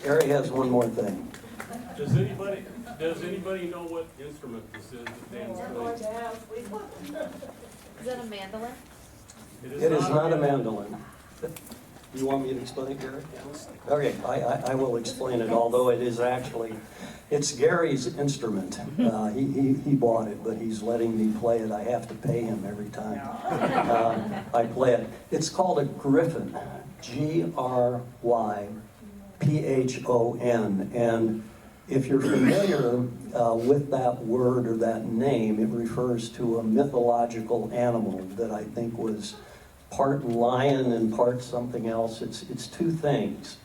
Gary has one more thing. Does anybody know what instrument this is that Dan's playing? Is that a mandolin? It is not a mandolin. You want me to explain it, Gary? Okay, I will explain it, although it is actually, it's Gary's instrument. He bought it, but he's letting me play it. I have to pay him every time I play it. It's called a griffin, G-R-Y-P-H-O-N. And if you're familiar with that word or that name, it refers to a mythological animal that I think was part lion and part something else. It's two things.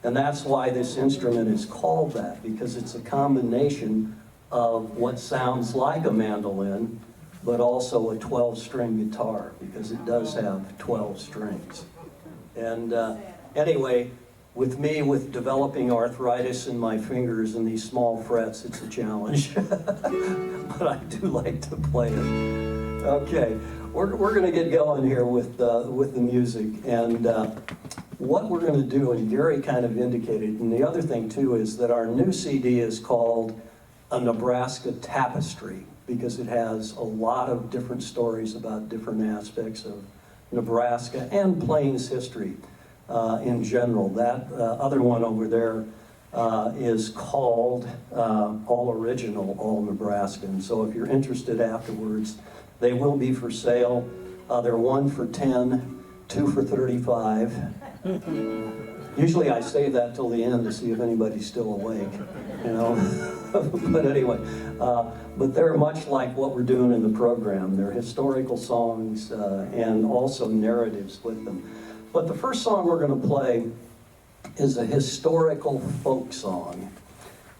And that's why this instrument is called that, because it's a combination of what sounds like a mandolin, but also a 12-string guitar, because it does have 12 strings. And anyway, with me, with developing arthritis in my fingers and these small frets, it's a challenge. But I do like to play it. Okay, we're going to get going here with the music. And what we're going to do, and Gary kind of indicated, and the other thing too is that our new CD is called A Nebraska Tapestry, because it has a lot of different stories about different aspects of Nebraska and Plains history. In general. That other one over there is called All Original, All Nebraskan. So if you're interested afterwards, they will be for sale. They're 1 for $10, 2 for $35. Usually I save that till the end to see if anybody's still awake, you know. But anyway, but they're much like what we're doing in the program. They're historical songs and also narratives with them. But the first song we're going to play is a historical folk song.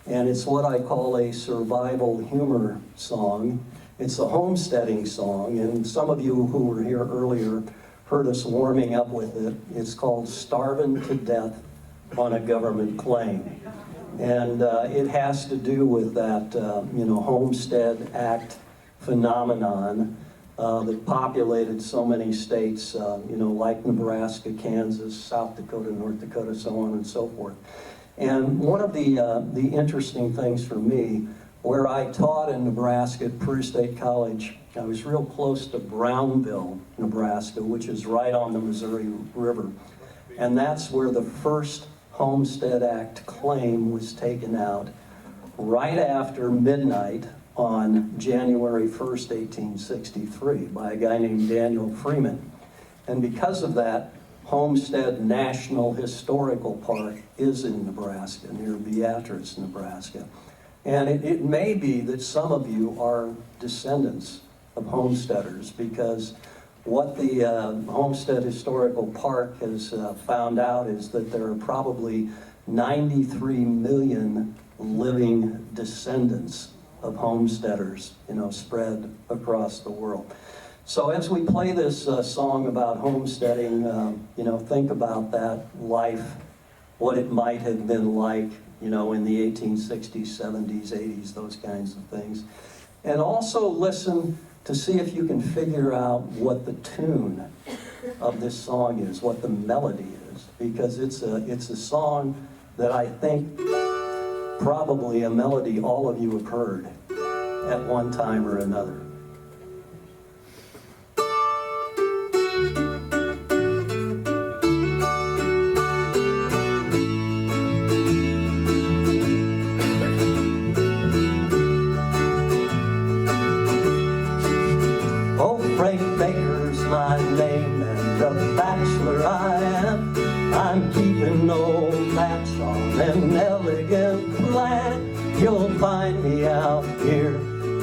And it's what I call a survival humor song. It's a homesteading song, and some of you who were here earlier heard us warming up with it. It's called Starving to Death on a Government Claim. And it has to do with that, Homestead Act phenomenon that populated so many states, like Nebraska, Kansas, South Dakota, North Dakota, so on and so forth. And one of the interesting things for me, where I taught in Nebraska at Prairie State College, I was real close to Brownville, Nebraska, which is right on the Missouri River. And that's where the first Homestead Act claim was taken out right after midnight on January 1st, 1863, by a guy named Daniel Freeman. And because of that, Homestead National Historical Park is in Nebraska, near Beatrice, Nebraska. And it may be that some of you are descendants of homesteaders, because what the Homestead Historical Park has found out is that there are probably 93 million living descendants of homesteaders, spread across the world. So as we play this song about homesteading, think about that life, what it might have been like, in the 1860s, 70s, 80s, those kinds of things. And also listen to see if you can figure out what the tune of this song is, what the melody is, because it's a song that I think probably a melody all of you have heard at one time or another. Oh, Frank Baker's my name, and a bachelor I am. I'm keeping no match on an elegant plan. You'll find me out here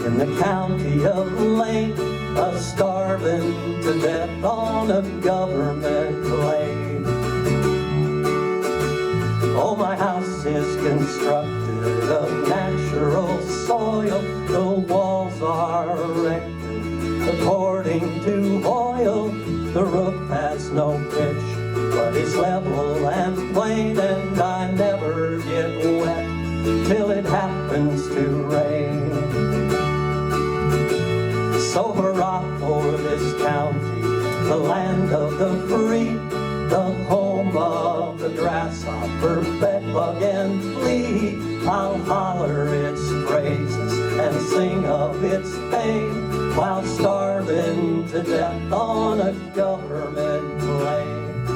in the county of Lane, a-starving to death on a government claim. Oh, my house is constructed of natural soil. The walls are erected according to Hoyle. The roof has no pitch, but it's level and plain, and I never get wet till it happens to rain. So hurrah for this county, the land of the free, the home of the grasshopper, bedbug, and flea, I'll holler its praises and sing of its pain while starving to death on a government plane.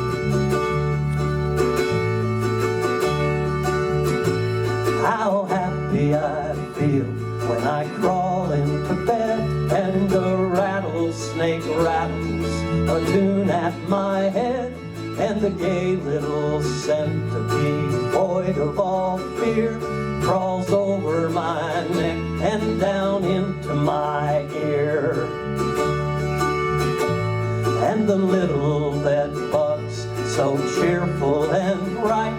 How happy I feel when I crawl into bed and a rattlesnake rattles a tune at my head, and the gay little centipede, void of all fear, crawls over my neck and down into my ear. And the little bed bugs, so cheerful and bright,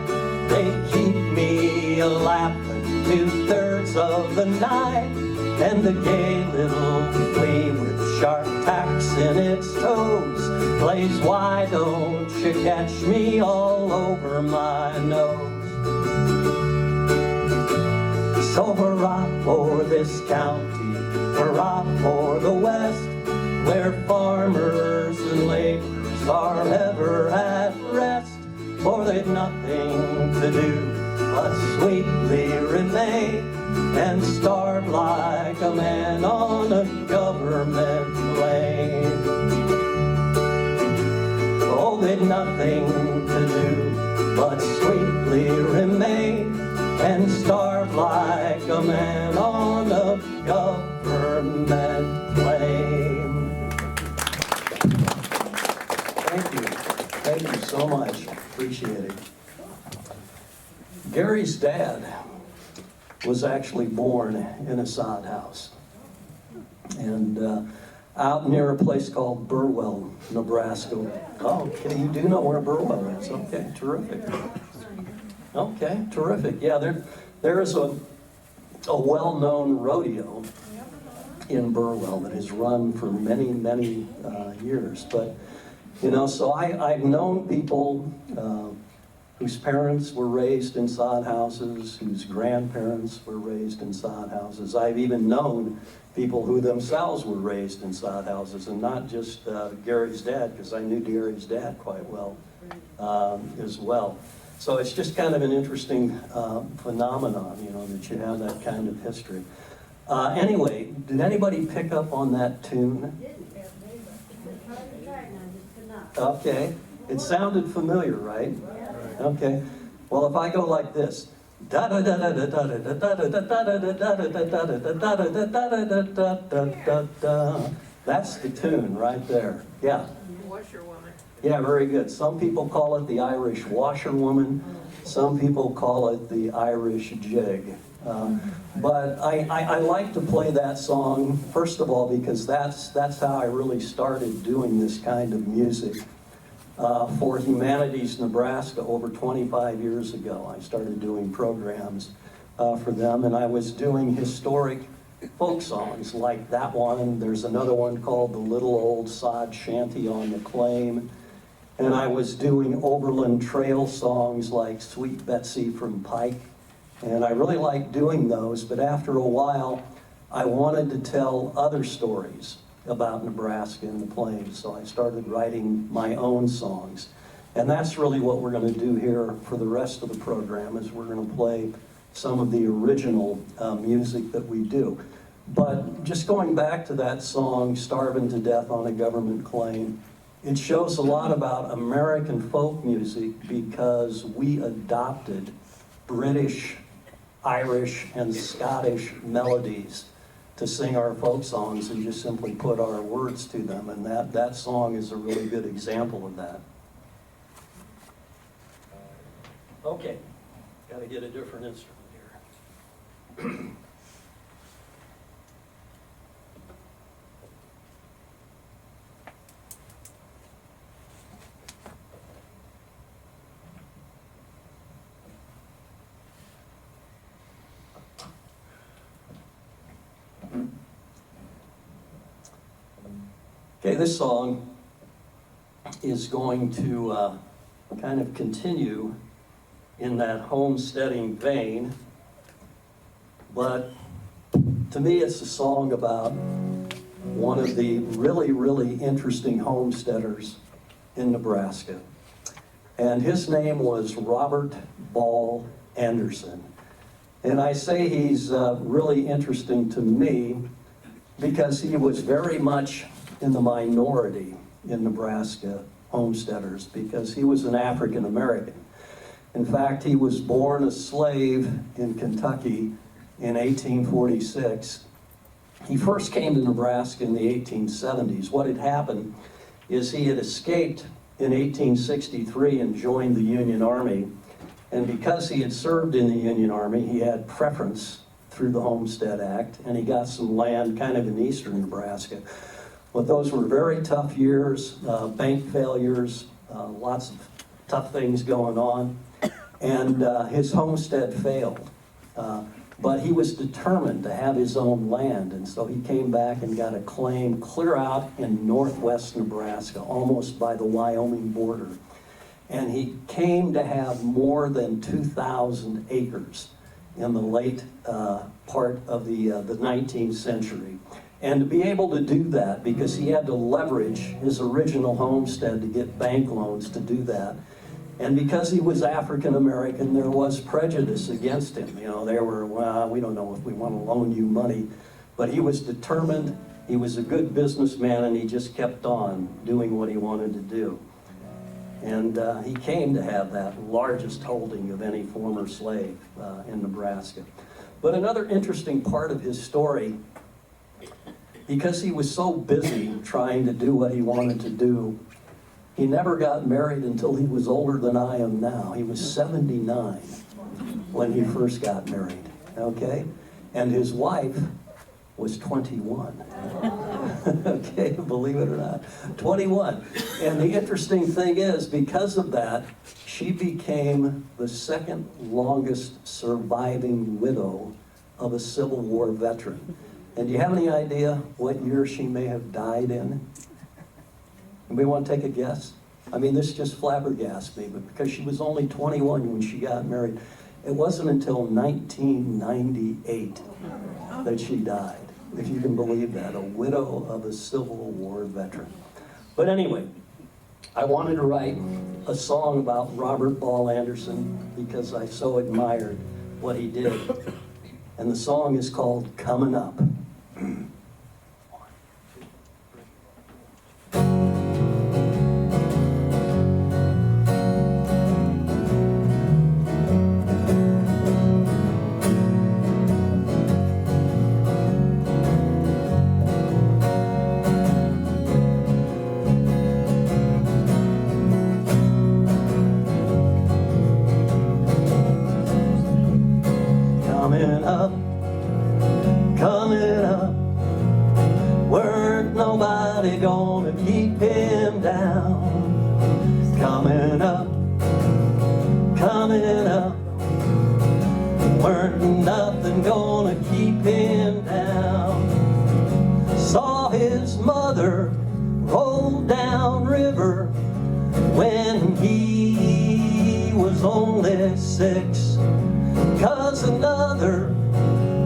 they keep me a-laughing 2/3 of the night. And the gay little flea with sharp tacks in its toes plays "Why Don't You Catch Me" all over my nose. So hurrah for this county, hurrah for the West, where farmers and laborers are ever at rest, for they've nothing to do but sweetly remain and starve like a man on a government plane. Oh, they've nothing to do but sweetly remain and starve like a man on a government plane. Thank you. Thank you so much. Appreciate it. Gary's dad was actually born in a sod house, and out near a place called Burwell, Nebraska. Oh, okay, you do know where Burwell is. Okay, terrific. Okay, terrific. Yeah, there is a well-known rodeo in Burwell that has run for many, many years. But, you know, so I've known people whose parents were raised in sod houses, whose grandparents were raised in sod houses. I've even known people who themselves were raised in sod houses, and not just Gary's dad, because I knew Gary's dad quite well as well. So it's just kind of an interesting phenomenon, you know, that you have that kind of history. Anyway, did anybody pick up on that tune? Okay, it sounded familiar, right? Okay, well, if I go like this, that's the tune right there. Yeah. Washerwoman. Yeah, very good. Some people call it the Irish washerwoman. Some people call it the Irish jig. But I like to play that song, first of all, because that's how I really started doing this kind of music. For Humanities Nebraska over 25 years ago, I started doing programs for them, and I was doing historic folk songs like that one. There's another one called The Little Old Sod Shanty on the Claim, and I was doing Overland Trail songs like Sweet Betsy from Pike, and I really liked doing those, but after a while, I wanted to tell other stories about Nebraska and the Plains, so I started writing my own songs. And that's really what we're going to do here for the rest of the program, is we're going to play some of the original music that we do. But just going back to that song, Starving to Death on a Government Claim, it shows a lot about American folk music because we adopted British, Irish, and Scottish melodies to sing our folk songs and just simply put our words to them. And that song is a really good example of that. Okay, got to get a different instrument here. Okay, this song is going to kind of continue in that homesteading vein, but to me it's a song about one of the really, really interesting homesteaders in Nebraska. And his name was Robert Ball Anderson. And I say he's really interesting to me because he was very much in the minority in Nebraska homesteaders, because he was an African American. In fact, he was born a slave in Kentucky in 1846. He first came to Nebraska in the 1870s. What had happened is he had escaped in 1863 and joined the Union Army. And because he had served in the Union Army, he had preference through the Homestead Act, and he got some land kind of in eastern Nebraska. But those were very tough years, bank failures, lots of tough things going on, and his homestead failed. But he was determined to have his own land, and so he came back and got a claim clear out in northwest Nebraska, almost by the Wyoming border. And he came to have more than 2,000 acres in the late part of the 19th century. And to be able to do that, because he had to leverage his original homestead to get bank loans to do that. And because he was African American, there was prejudice against him. You know, they were, well, we don't know if we want to loan you money. But he was determined, he was a good businessman, and he just kept on doing what he wanted to do. And he came to have that largest holding of any former slave in Nebraska. But another interesting part of his story, because he was so busy trying to do what he wanted to do, he never got married until he was older than I am now. He was 79 when he first got married, okay? And his wife was 21. Okay, believe it or not, 21. And the interesting thing is, because of that, she became the second longest surviving widow of a Civil War veteran. And do you have any idea what year she may have died in? Anybody want to take a guess? I mean, this just flabbergasts me, but because she was only 21 when she got married, it wasn't until 1998 that she died, if you can believe that, a widow of a Civil War veteran. But anyway, I wanted to write a song about Robert Ball Anderson because I so admired what he did. And the song is called Coming Up. Coming up, weren't nobody gonna keep him down. Coming up, weren't nothing gonna keep him down. Saw his mother roll down river when he was only 6. 'Cause another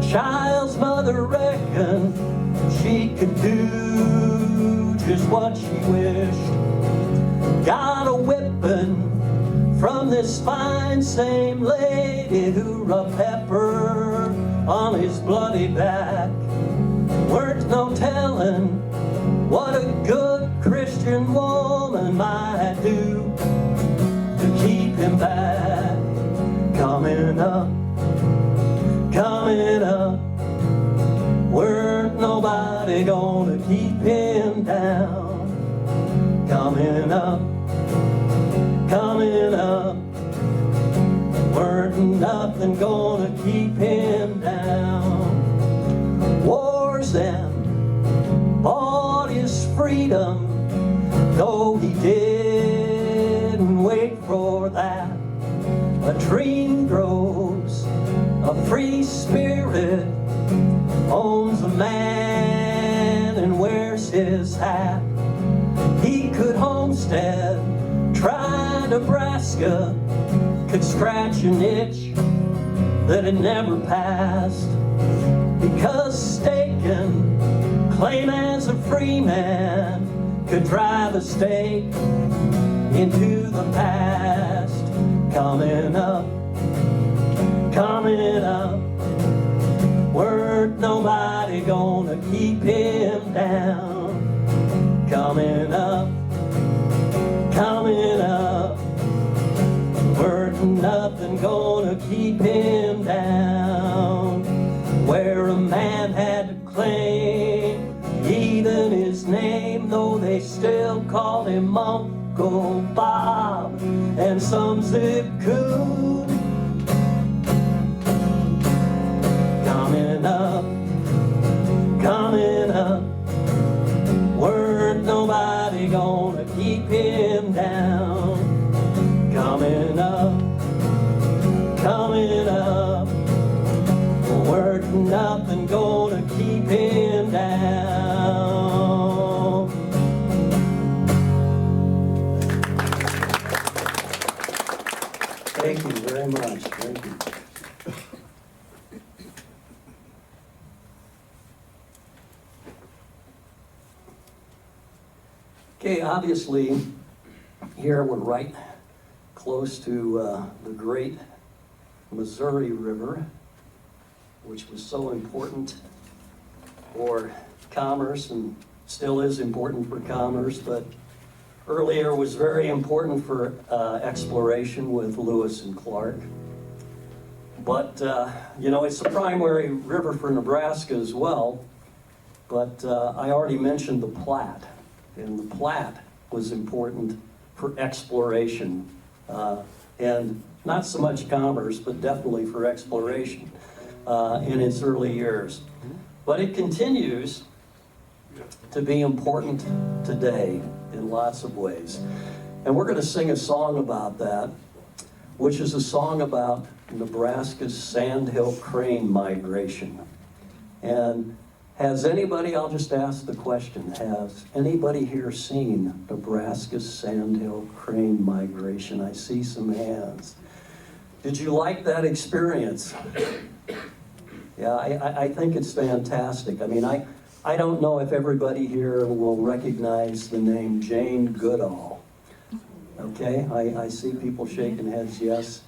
child's mother reckoned she could do just what she wished. Got a whipping from this fine same lady who rubbed pepper on his bloody back. Weren't no telling what a good Christian woman might do to keep him back. Coming up, weren't nobody gonna keep him down. Coming up, weren't nothing gonna keep him down. Wars and bought his freedom, though he didn't wait for that. A dream grows, a free spirit owns a man and wears his hat. He could homestead, try Nebraska, could scratch an itch that had never passed. Because staking, claim as a free man, could drive a stake into the past, coming up, coming up. Weren't nobody gonna keep him down, coming up, coming up. Weren't nothing gonna keep him down. Where a man had to claim even his name, though they still called him Uncle Bob and some zip code. Coming up, coming up. Weren't nobody gonna keep him down, coming up, coming up. Weren't nothing gonna keep him down. Thank you very much. Thank you. Okay, obviously, here we're right close to the great Missouri River, which was so important for commerce and still is important for commerce, but earlier was very important for exploration with Lewis and Clark. But, you know, it's the primary river for Nebraska as well, but I already mentioned the Platte, and the Platte was important for exploration, and not so much commerce, but definitely for exploration in its early years. But it continues to be important today in lots of ways. And we're going to sing a song about that, which is a song about Nebraska's sandhill crane migration. And has anybody, I'll just ask the question, has anybody here seen Nebraska's sandhill crane migration? I see some hands. Did you like that experience? Yeah, I think it's fantastic. I mean, I don't know if everybody here will recognize the name Jane Goodall. Okay, I see people shaking heads, yes.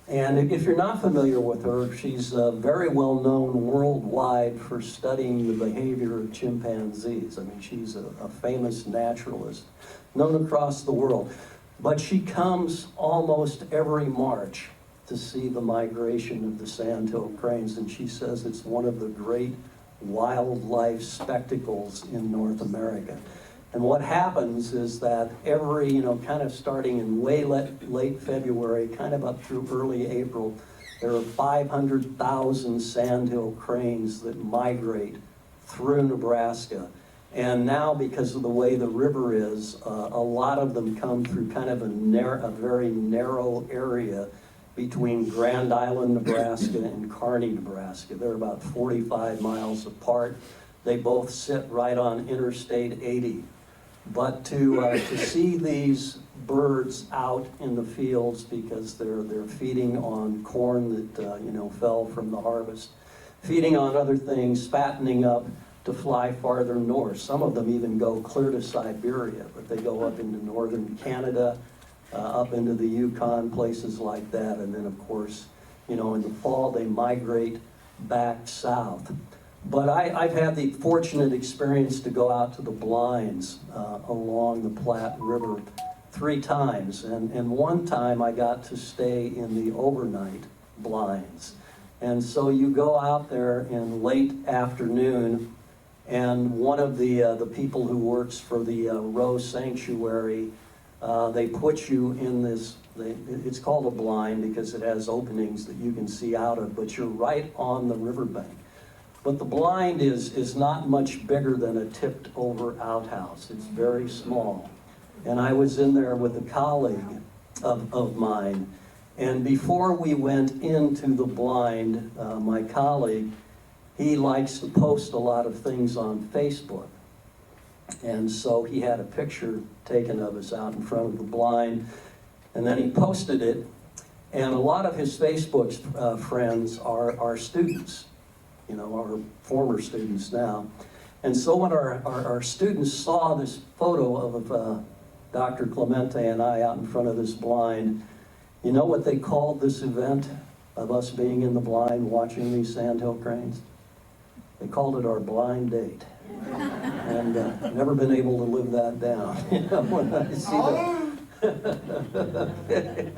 And if you're not familiar with her, she's very well known worldwide for studying the behavior of chimpanzees. I mean, she's a famous naturalist, known across the world. But she comes almost every March to see the migration of the sandhill cranes, and she says it's one of the great wildlife spectacles in North America. And what happens is that every, kind of starting in way late February, kind of up through early April, there are 500,000 sandhill cranes that migrate through Nebraska. And now, because of the way the river is, a lot of them come through kind of a very narrow area between Grand Island, Nebraska and Kearney, Nebraska. They're about 45 miles apart. They both sit right on Interstate 80. But to see these birds out in the fields because they're feeding on corn that fell from the harvest, feeding on other things, fattening up to fly farther north. Some of them even go clear to Siberia, but they go up into northern Canada, up into the Yukon, places like that, and then of course, in the fall they migrate back south. But I've had the fortunate experience to go out to the blinds along the Platte River 3 times, and one time I got to stay in the overnight blinds. And so you go out there in late afternoon, and one of the people who works for the Rose Sanctuary, they put you in this, it's called a blind because it has openings that you can see out of, but you're right on the riverbank. But the blind is not much bigger than a tipped over outhouse. It's very small. And I was in there with a colleague of mine. And before we went into the blind, my colleague, he likes to post a lot of things on Facebook. And so he had a picture taken of us out in front of the blind, and then he posted it. And a lot of his Facebook friends are students, our former students now. And so when our students saw this photo Dr. Clemente and I out in front of this blind. You know what they called this event of us being in the blind watching these sandhill cranes? They called it our blind date. And never been able to live that down. You know, when I see that.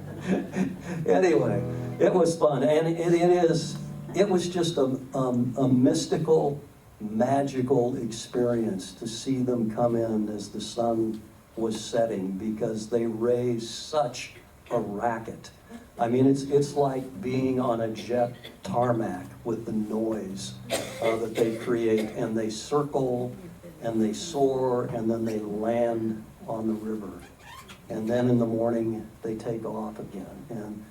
Anyway, it was fun, and it was just a mystical, magical experience to see them come in as the sun was setting, because they raised such a racket. I mean, it's like being on a jet tarmac with the noise that they create, and they circle and they soar and then they land on the river, and then in the morning they take off again. And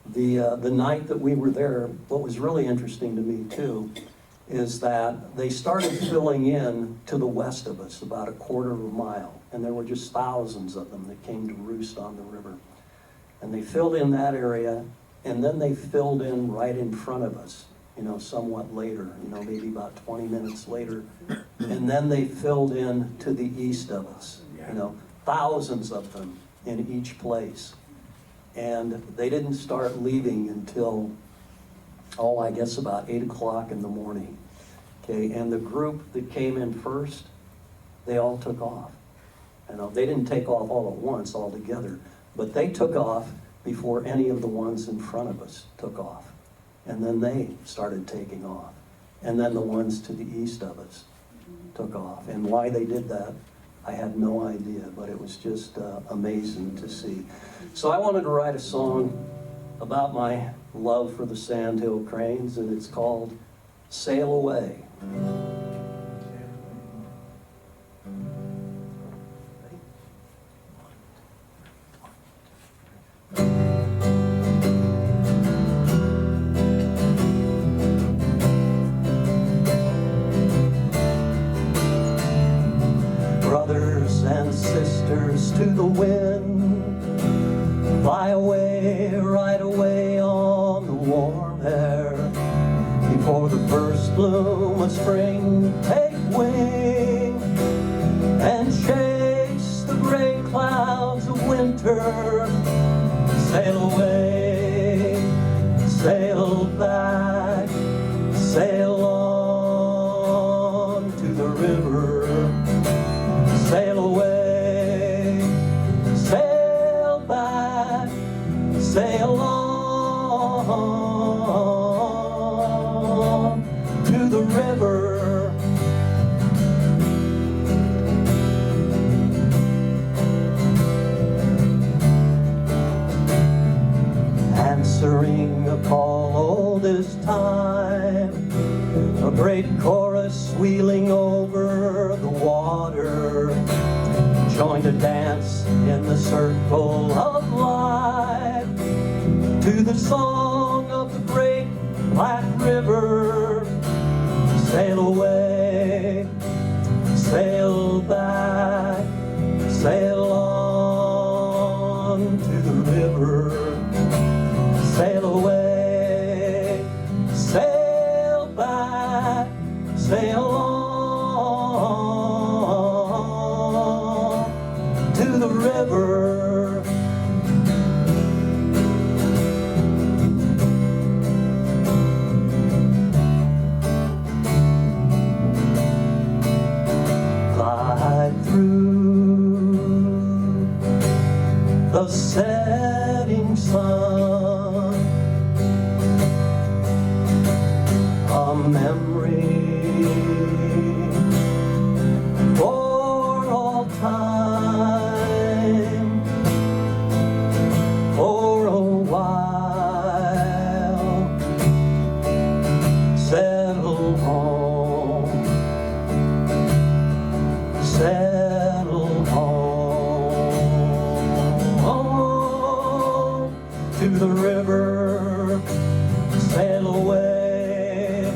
the night that we were there, what was really interesting to me too is that they started filling in to the west of us about a quarter of a mile, and there were just thousands of them that came to roost on the river. And they filled in that area, and then they filled in right in front of us, you know, somewhat later, you know, maybe about 20 minutes later. And then they filled in to the east of us, you know, thousands of them in each place. And they didn't start leaving until, I guess about 8 o'clock in the morning. Okay, and the group that came in first, they all took off. You know, they didn't take off all at once, all together, but they took off before any of the ones in front of us took off. And then they started taking off. And then the ones to the east of us took off. And why they did that, I had no idea, but it was just amazing to see. So I wanted to write a song about my love for the sandhill cranes, and it's called Sail Away. Brothers and sisters to the wind, fly away, right away on the warm air. Before the first bloom of spring, take wing and chase the gray clouds of winter. Sail away, sail back, sail on to the river. Sail away, sail back, sail on to the river. Answering a call all this time, a great chorus wheeling over the water, joined a dance in the circle of life to the song of the great Black River. Sail away, sail back, sail on to the river. Sail away, sail back, sail on to the river. Glide through the setting sun, a memory for all time, for a while. Settle home, settle home to the river. Sail away,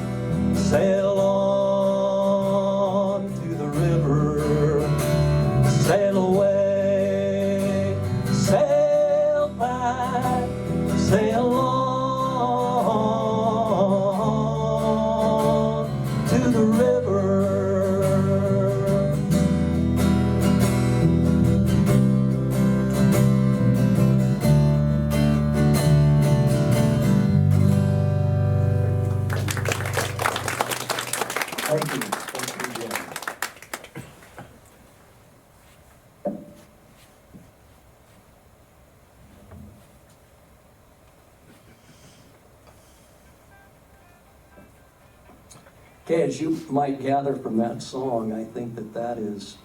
Okay, as you might gather from that song, I think that that is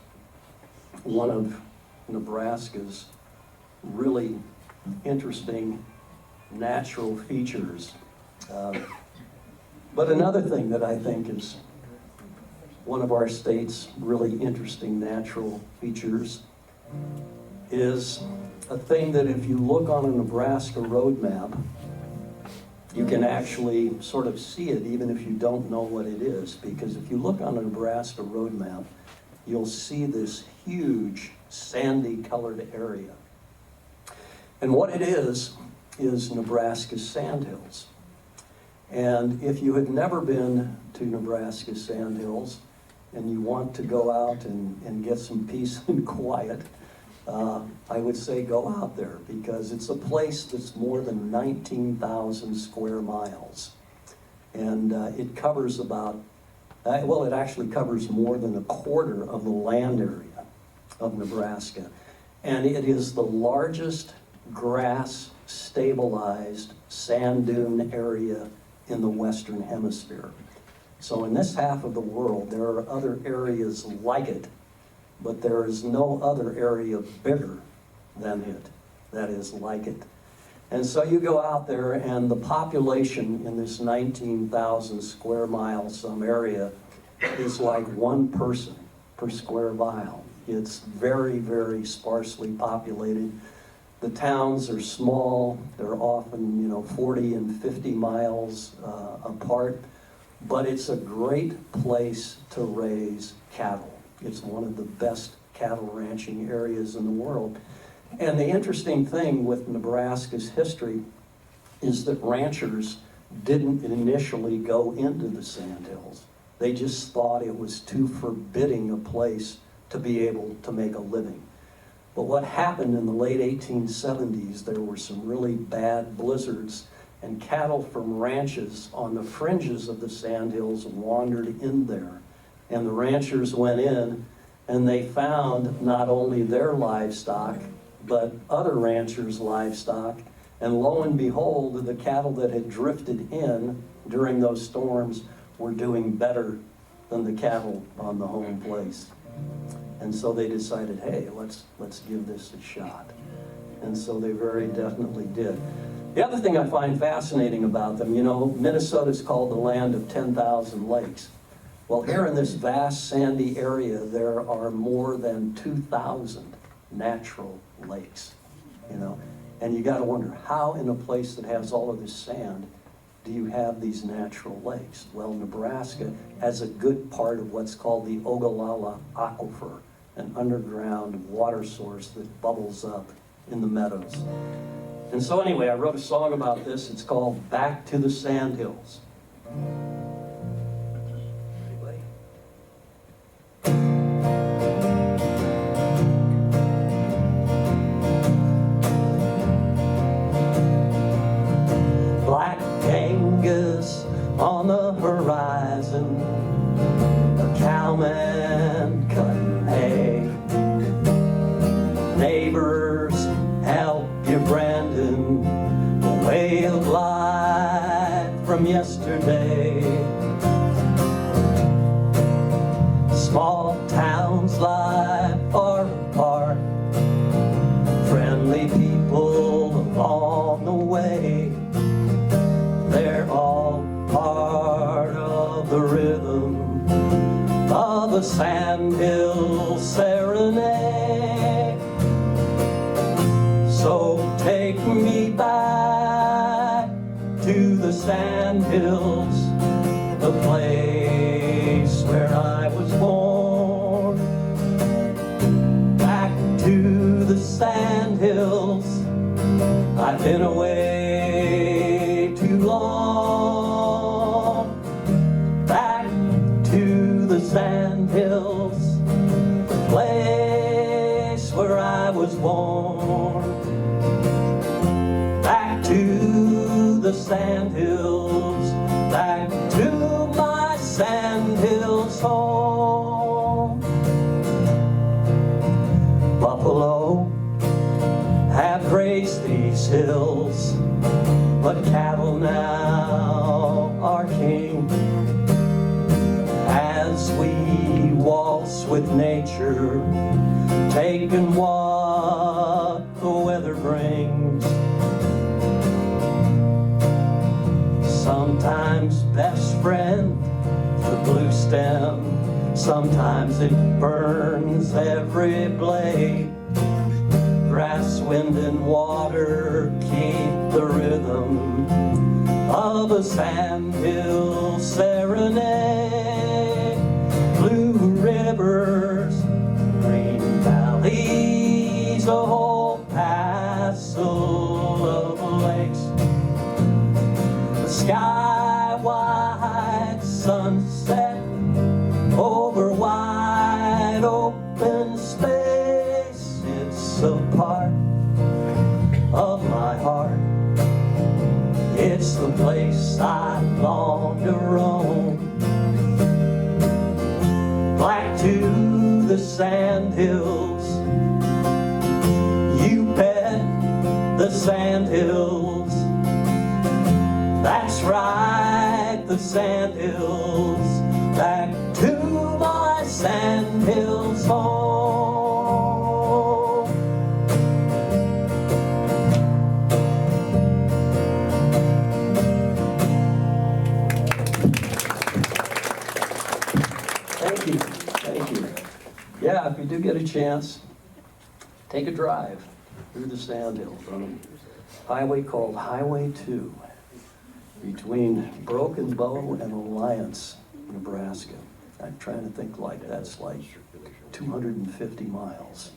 one of Nebraska's really interesting natural features. But another thing that I think is one of our state's really interesting natural features is a thing that if you look on a Nebraska road map, you can actually sort of see it even if you don't know what it is. Because if you look on a Nebraska road map, you'll see this huge sandy colored area. And what it is Nebraska's sandhills. And if you had never been to Nebraska's sandhills and you want to go out and get some peace and quiet, I would say go out there, because it's a place that's more than 19,000 square miles. And it covers about, well, it actually covers more than a quarter of the land area of Nebraska. And it is the largest grass stabilized sand dune area in the Western Hemisphere. So in this half of the world, there are other areas like it, but there is no other area bigger than it that is like it. And so you go out there, and the population in this 19,000 square mile some area is like one person per square mile. It's very, very sparsely populated. The towns are small. They're often, 40 and 50 miles apart. But it's a great place to raise cattle. It's one of the best cattle ranching areas in the world. And the interesting thing with Nebraska's history is that ranchers didn't initially go into the sandhills. They just thought it was too forbidding a place to be able to make a living. But what happened in the late 1870s, there were some really bad blizzards, and cattle from ranches on the fringes of the sandhills wandered in there. And the ranchers went in, and they found not only their livestock, but other ranchers' livestock. And lo and behold, the cattle that had drifted in during those storms were doing better than the cattle on the home place. And so they decided, hey, let's give this a shot. And so they very definitely did. The other thing I find fascinating about them, Minnesota's called the land of 10,000 lakes. Well, here in this vast sandy area, there are more than 2,000 natural lakes, And you got to wonder, how in a place that has all of this sand do you have these natural lakes? Well, Nebraska has a good part of what's called the Ogallala Aquifer, an underground water source that bubbles up in the meadows. And so anyway, I wrote a song about this. It's called Back to the Sandhills. Black Angus on the horizon, a cowman cutting hay. Neighbors, help your Brandon, a way of life from yesterday. Small towns lie far apart, friendly people along the way. They're all part of the rhythm of a sandhill serenade. So take me back to the sandhills, the place where I was born. Back to the sandhills, I've been away too long. Back to the sandhills, the place where I was born. Back to the sandhills, back to my sandhills home. Buffalo have graced these hills, but cattle now are king. taking what the weather brings. Sometimes best friend, the blue stem. Sometimes it burns every blade. Grass, wind, and water keep the rhythm of a sandhill serenade. Blue rivers, green valleys, a whole passel of lakes. The sky-wide sunset over wide open space. It's a part of my heart. It's the place I long to roam. Back to the sandhills. You bet, the sandhills. That's right, the sandhills. Back to my sandhills home. Thank you, thank you. Yeah, if you do get a chance, take a drive through the sandhills on a highway called Highway 2 between Broken Bow and Alliance, Nebraska. I'm trying to think, like that's like 250 miles.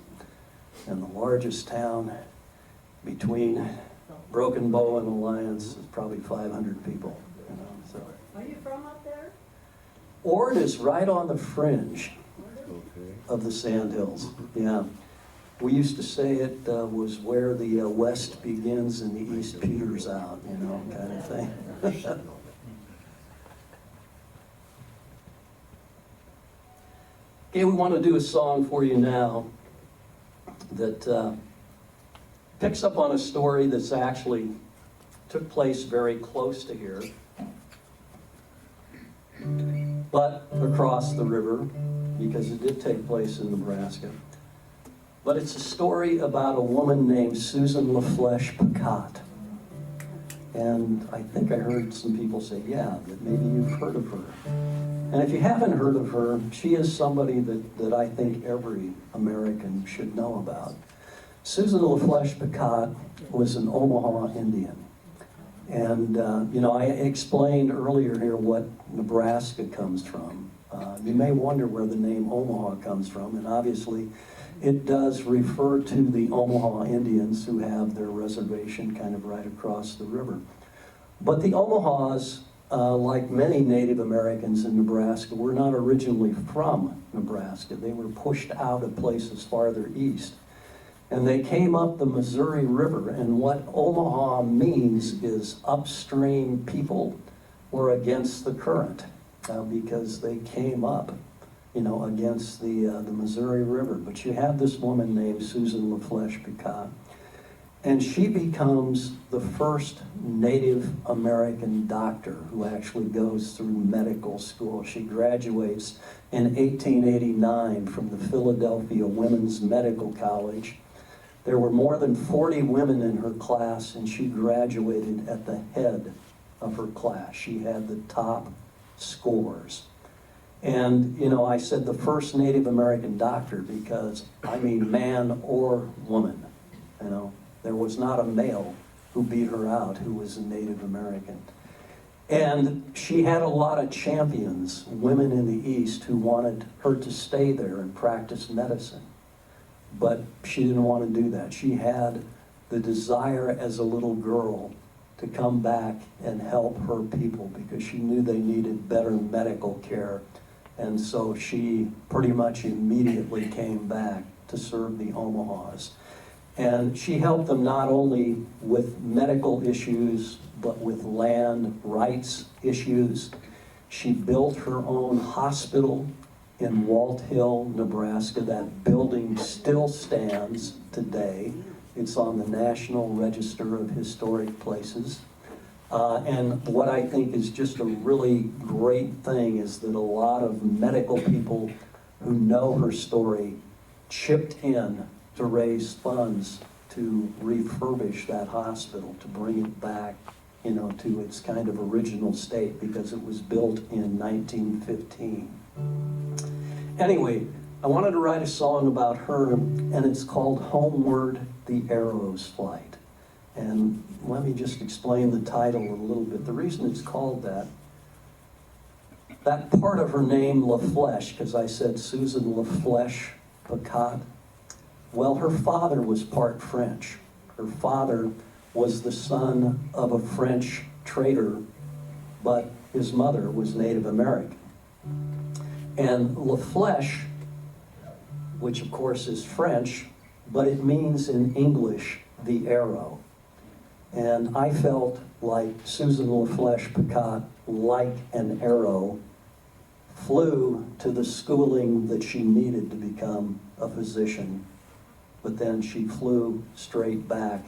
And the largest town between Broken Bow and Alliance is probably 500 people. You know, so. Are you from up there? Ord is right on the fringe of the sandhills. Yeah. We used to say it was where the west begins and the east peters out, you know, kind of thing. Okay, we want to do a song for you now that picks up on a story that's actually took place very close to here, but across the river, because it did take place in Nebraska. But it's a story about a woman named Susan LaFleche Picotte. And I think I heard some people say, yeah, that maybe you've heard of her. And if you haven't heard of her, she is somebody that I think every American should know about. Susan LaFleche Picotte was an Omaha Indian. And, you know, I explained earlier here what Nebraska comes from. You may wonder where the name Omaha comes from, and obviously it does refer to the Omaha Indians who have their reservation kind of right across the river. But the Omahas, like many Native Americans in Nebraska, were not originally from Nebraska. They were pushed out of places farther east. And they came up the Missouri River, and what Omaha means is upstream people were against the current because they came up, you know, against the Missouri River. But you have this woman named Susan LaFleche Picotte, and she becomes the first Native American doctor who actually goes through medical school. She graduates in 1889 from the Philadelphia Women's Medical College. There were more than 40 women in her class, and she graduated at the head of her class. She had the top scores. And, you know, I said the first Native American doctor because, I mean, man or woman, you know. There was not a male who beat her out who was a Native American. And she had a lot of champions, women in the East, who wanted her to stay there and practice medicine. But she didn't want to do that. She had the desire as a little girl to come back and help her people because she knew they needed better medical care. And so she pretty much immediately came back to serve the Omahas. And she helped them not only with medical issues, but with land rights issues. She built her own hospital in Walt Hill, Nebraska. That building still stands today. It's on the National Register of Historic Places. And what I think is just a really great thing is that a lot of medical people who know her story chipped in to raise funds to refurbish that hospital, to bring it back, to its kind of original state, because it was built in 1915. Anyway, I wanted to write a song about her, and it's called Homeward the Arrows Flight. And let me just explain the title a little bit. The reason it's called that part of her name, La Flèche, because I said Susan La Flèche Pacat, well, her father was part French. Her father was the son of a French trader, but his mother was Native American. And La Flèche, which of course is French, but it means in English, the arrow. And I felt like Susan La Flèche Pacat, like an arrow, flew to the schooling that she needed to become a physician, but then she flew straight back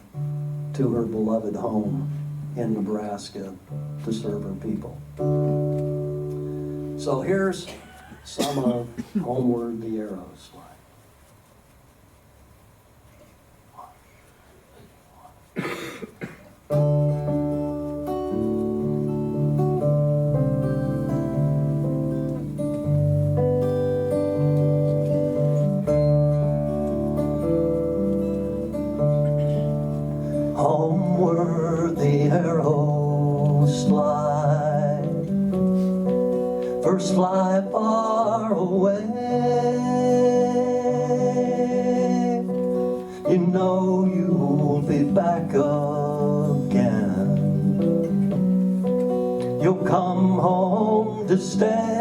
to her beloved home in Nebraska to serve her people. So here's some of Homeward the Arrows Fly. Homeward the arrows fly, first fly far away. You know you'll be back again. You'll come home to stay.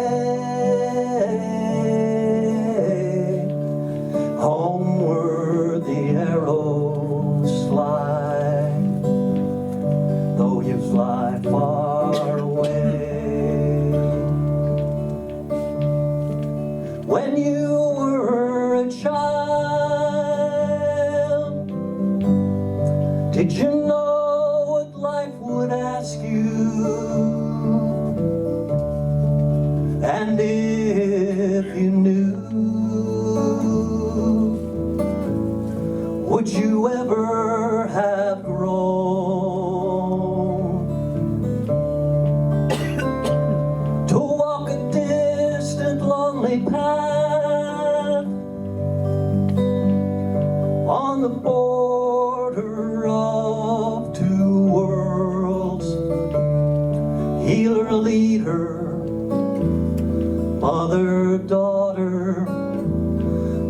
Homeward the arrows fly, though you fly far away. When you were a child, did you know what life would ask you? And if you knew, would you ever have grown to walk a distant, lonely path on the border of two worlds? Healer, leader, mother, daughter,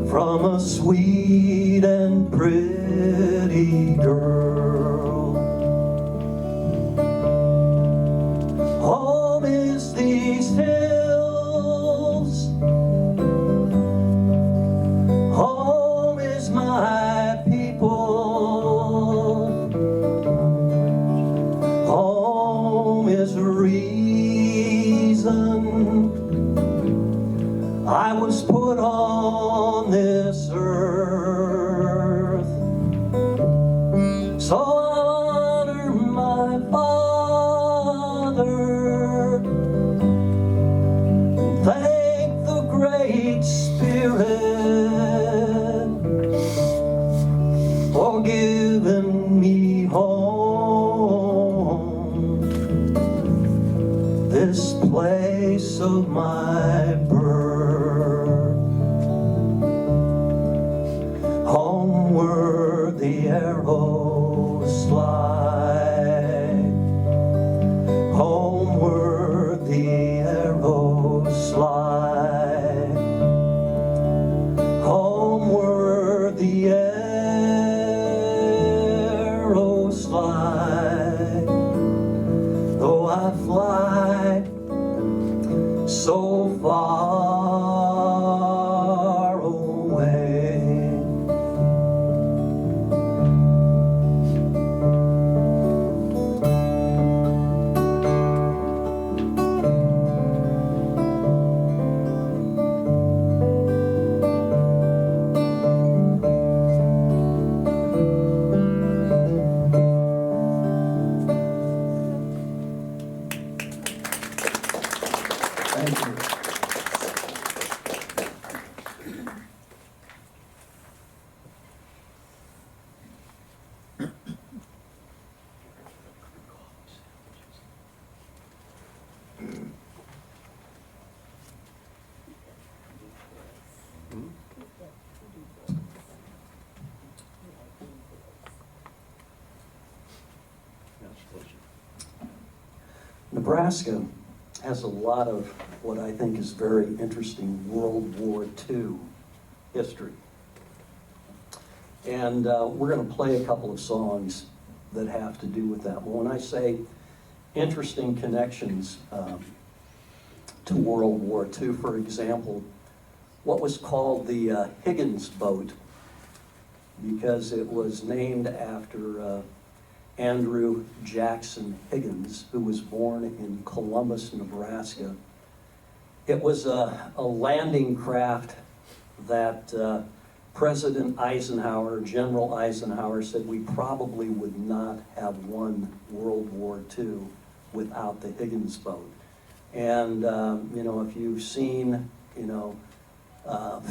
from a sweet and pretty girl. Home is these hills, home is my people, home is a reason I was put on this earth. So I'll honor my father and thank the Great Spirit for giving me home, this place of my birth. Homeward the arrows fly, homeward the arrows fly, homeward the arrows fly, though I fly so far away. Nebraska has a lot of what I think is very interesting World War II history. And we're going to play a couple of songs that have to do with that. But when I say interesting connections to World War II, for example, what was called the Higgins boat, because it was named after Andrew Jackson Higgins, who was born in Columbus, Nebraska. It was a landing craft that President Eisenhower, General Eisenhower, said we probably would not have won World War II without the Higgins boat. And, if you've seen,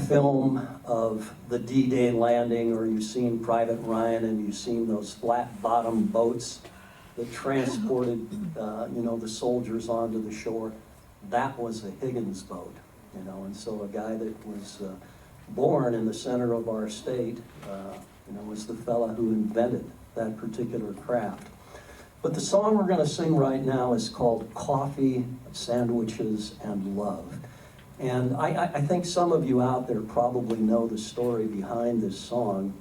film of the D-Day landing, or you've seen Private Ryan and you've seen those flat-bottom boats that transported, the soldiers onto the shore, that was a Higgins boat, and so a guy that was born in the center of our state, was the fella who invented that particular craft. But the song we're going to sing right now is called Coffee, Sandwiches, and Love. And I think some of you out there probably know the story behind this song,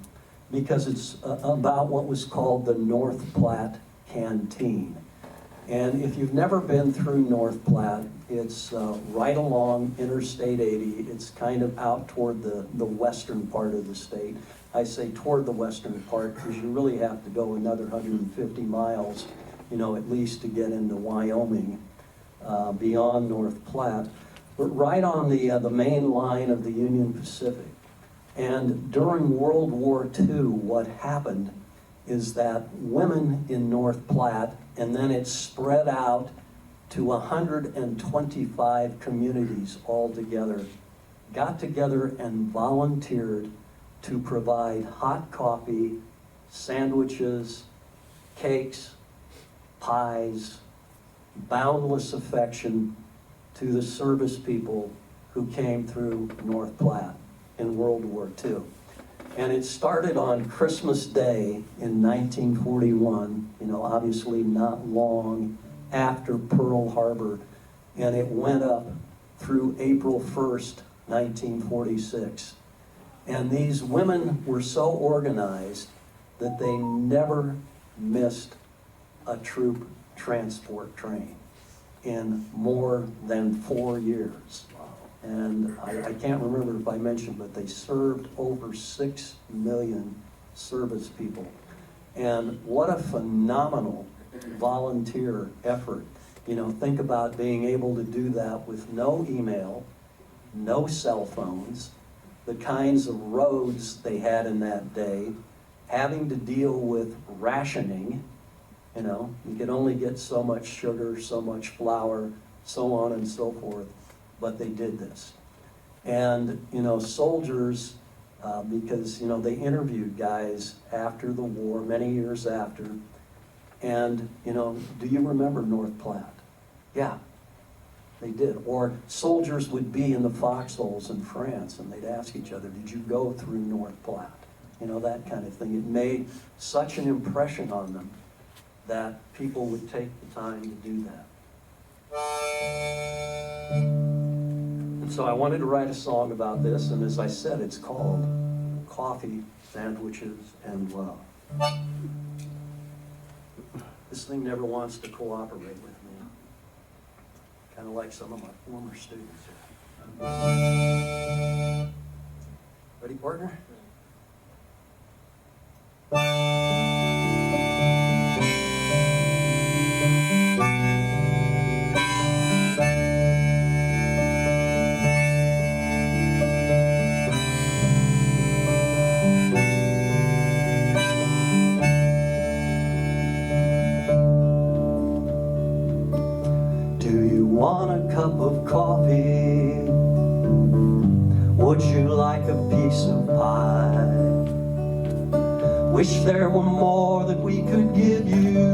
because it's about what was called the North Platte Canteen. And if you've never been through North Platte, it's right along Interstate 80. It's kind of out toward the western part of the state. I say toward the western part because you really have to go another 150 miles, at least to get into Wyoming, beyond North Platte. But right on the main line of the Union Pacific. And during World War II, what happened is that women in North Platte, and then it spread out to 125 communities altogether, got together and volunteered to provide hot coffee, sandwiches, cakes, pies, boundless affection to the service people who came through North Platte in World War II. And it started on Christmas Day in 1941, obviously not long after Pearl Harbor, and it went up through April 1st, 1946. And these women were so organized that they never missed a troop transport train in more than 4 years. And I can't remember if I mentioned, but they served over 6 million service people. And what a phenomenal volunteer effort. Think about being able to do that with no email, no cell phones, the kinds of roads they had in that day, having to deal with rationing. You could only get so much sugar, so much flour, so on and so forth, but they did this. And, soldiers, because, they interviewed guys after the war, many years after, and, do you remember North Platte? Yeah, they did. Or soldiers would be in the foxholes in France, and they'd ask each other, did you go through North Platte? That kind of thing. It made such an impression on them that people would take the time to do that. And so I wanted to write a song about this, and as I said, it's called Coffee, Sandwiches, and Love. This thing never wants to cooperate with me. Kind of like some of my former students here. Ready, partner? Want a cup of coffee? Would you like a piece of pie? Wish there were more that we could give you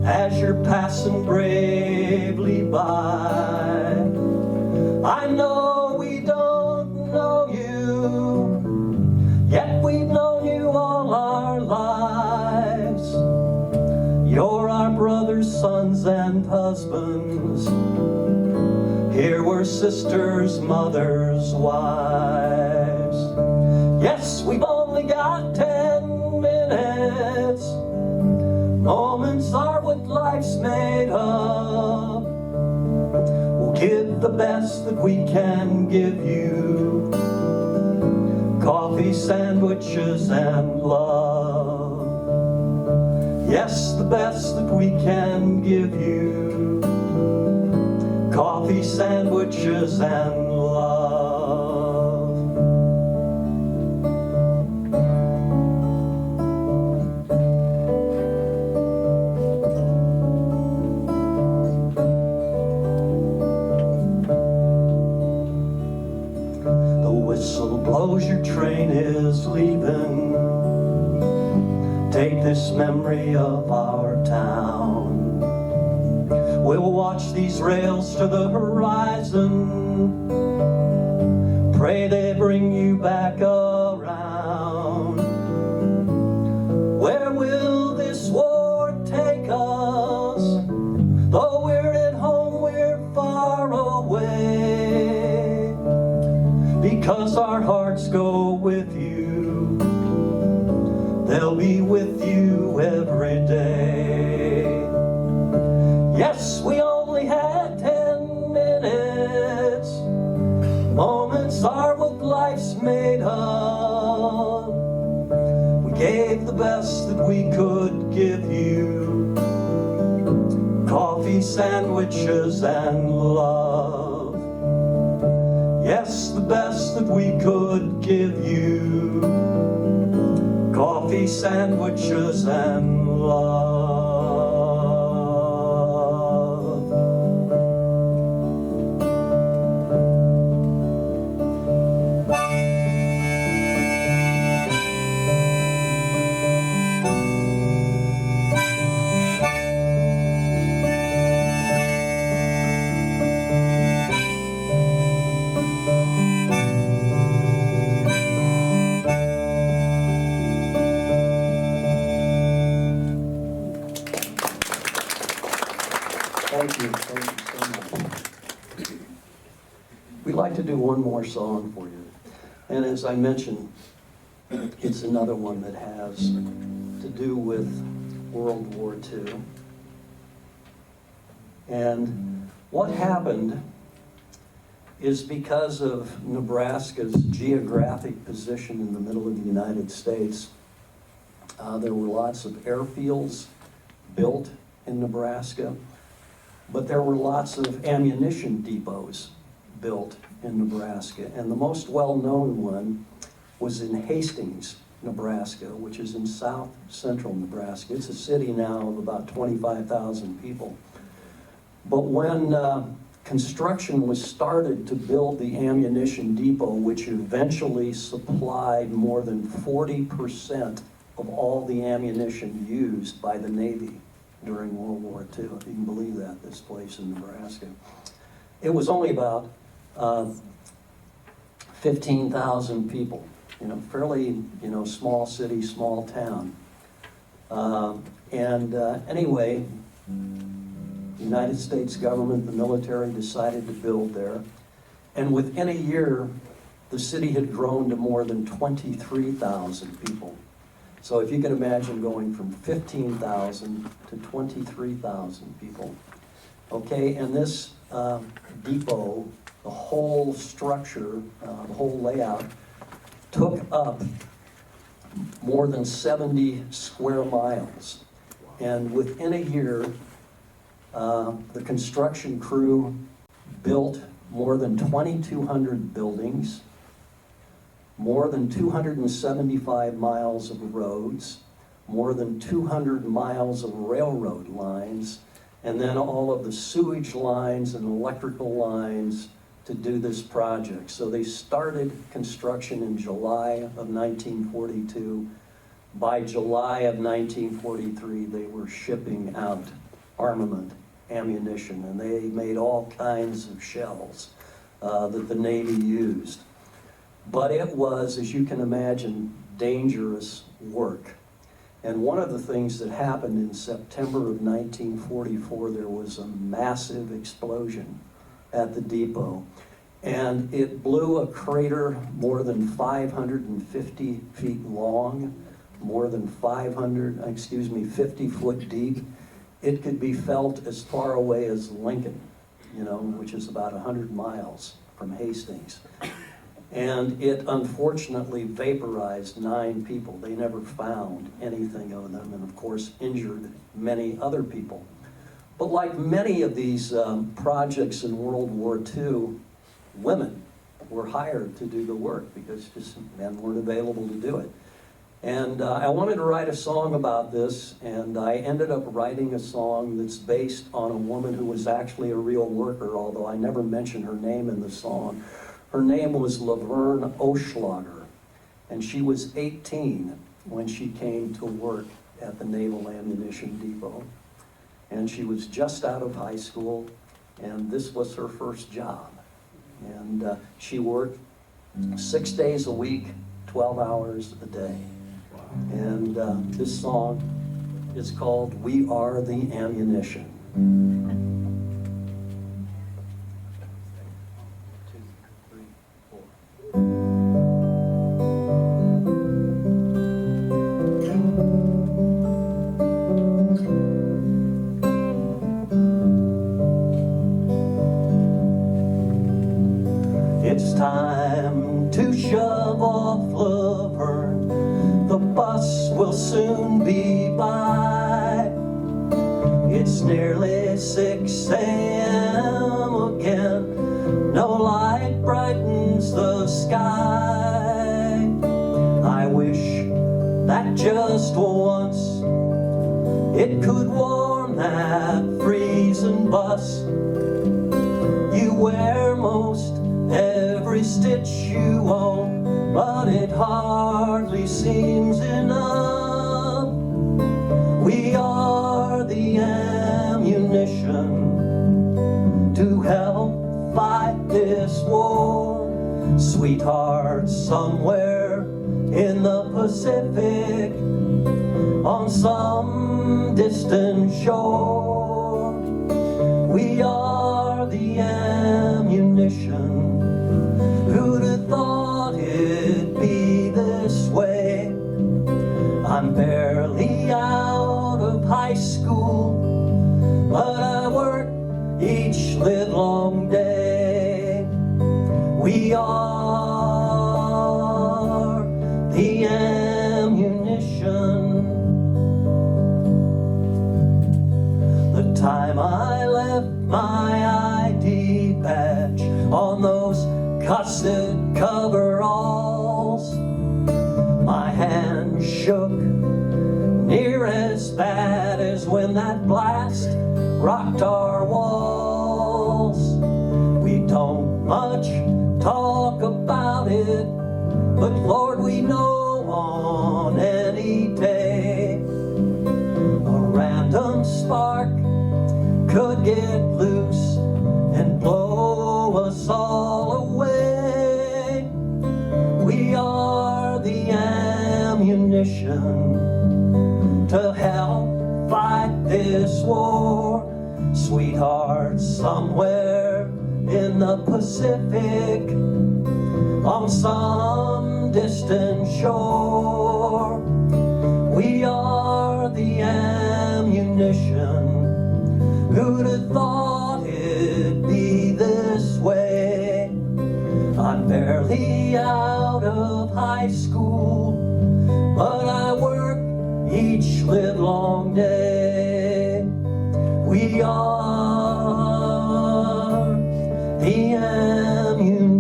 as you're passing bravely by. I know we don't know you, yet we've known you all our lives. You're our brothers, sons, our sisters, mothers, wives. Yes, we've only got 10 minutes. Moments are what life's made of. We'll give the best that we can give you. Coffee, sandwiches, and love. Yes, the best that we can give you. Coffee, sandwiches, and love. The whistle blows, your train is leaving. Take this memory of our town. We'll watch these rails to the horizon. Pray they bring you back around. Where will this war take us? Though we're at home, we're far away. Because our hearts go with you. They'll be with you every day. Yes, we only had 10 minutes. Moments are what life's made of. We gave the best that we could give you. Coffee, sandwiches, and love. Yes, the best that we could give you. Coffee, sandwiches, and love. Thank you so much. We'd like to do one more song for you. And as I mentioned, it's another one that has to do with World War II. And what happened is because of Nebraska's geographic position in the middle of the United States, there were lots of airfields built in Nebraska. But there were lots of ammunition depots built in Nebraska. And the most well-known one was in Hastings, Nebraska, which is in south central Nebraska. It's a city now of about 25,000 people. But when construction was started to build the ammunition depot, which eventually supplied more than 40% of all the ammunition used by the Navy during World War II. If you can believe that, this place in Nebraska. It was only about 15,000 people, fairly, small city, small town. Anyway, the United States government, the military decided to build there. And within a year, the city had grown to more than 23,000 people. So if you can imagine going from 15,000 to 23,000 people. Okay, and this depot, the whole structure, the whole layout, took up more than 70 square miles. And within a year, the construction crew built more than 2,200 buildings, more than 275 miles of roads, more than 200 miles of railroad lines, and then all of the sewage lines and electrical lines to do this project. So they started construction in July of 1942. By July of 1943, they were shipping out armament, ammunition, and they made all kinds of shells that the Navy used. But it was, as you can imagine, dangerous work. And one of the things that happened in September of 1944, there was a massive explosion at the depot. And it blew a crater more than 550 feet long, more than 50 foot deep. It could be felt as far away as Lincoln, which is about 100 miles from Hastings. And it unfortunately vaporized 9 people. They never found anything of them, and of course injured many other people. But like many of these projects in World War II, women were hired to do the work because just men weren't available to do it. And I wanted to write a song about this, and I ended up writing a song that's based on a woman who was actually a real worker, although I never mentioned her name in the song. Her name was Laverne Oschlager, and she was 18 when she came to work at the Naval Ammunition Depot. And she was just out of high school, and this was her first job. And she worked 6 days a week, 12 hours a day. And this song is called "We Are the Ammunition." 2, 3, 4. It's time to shove off Laverne. The bus will soon be by. It's nearly 6 a.m. again. No light brightens the sky. I wish that just once it could warm that freezing bus. You wear most every stitch you own, but it hardly seems enough. We are the ammunition to help fight this war. Sweethearts somewhere in the Pacific, on some distant shore. We are the ammunition. Who'd have thought it'd be this way? I'm barely out of high school, but I work each livelong day. We are the ammunition. The time I left my ID badge on those custard coveralls, my hand shook near as bad as when that blast rocked our walls. We don't much talk about it, but Lord, we know on any day a random spark could get loose and blow us all away. We are the ammunition to help fight this war. Sweethearts somewhere in the Pacific, on some distant shore. We are the ammunition. Who'd have thought it'd be this way? I'm barely out of high school, but I work each livelong day. We are the ammunition.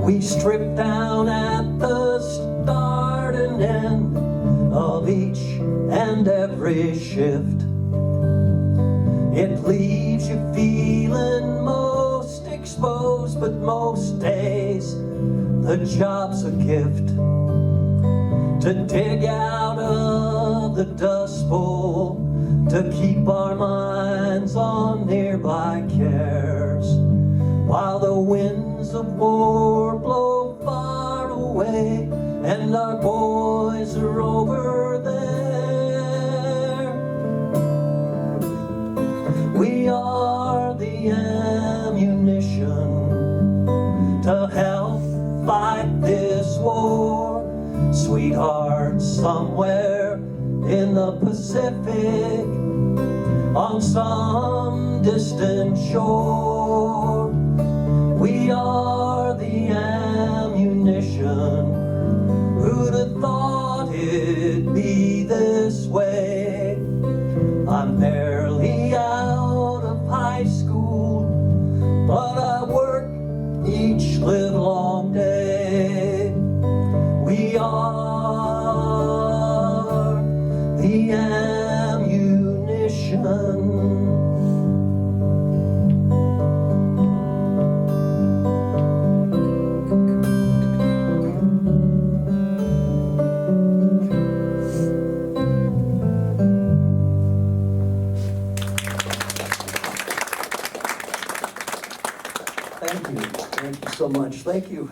We strip down at the start and end of each and every shift. It leaves you feeling most exposed, but most days the job's a gift. To dig out of the dust bowl, to keep our minds on nearby cares, while the winds of war blow far away and our boys are over there. fight this war. Sweetheart, somewhere in the Pacific, on some distant shore. We are the ammunition. Who'd have thought it'd be this way? I'm barely out of high school, but I work each livelong day. We are the ammunition. Thank you so much. Thank you.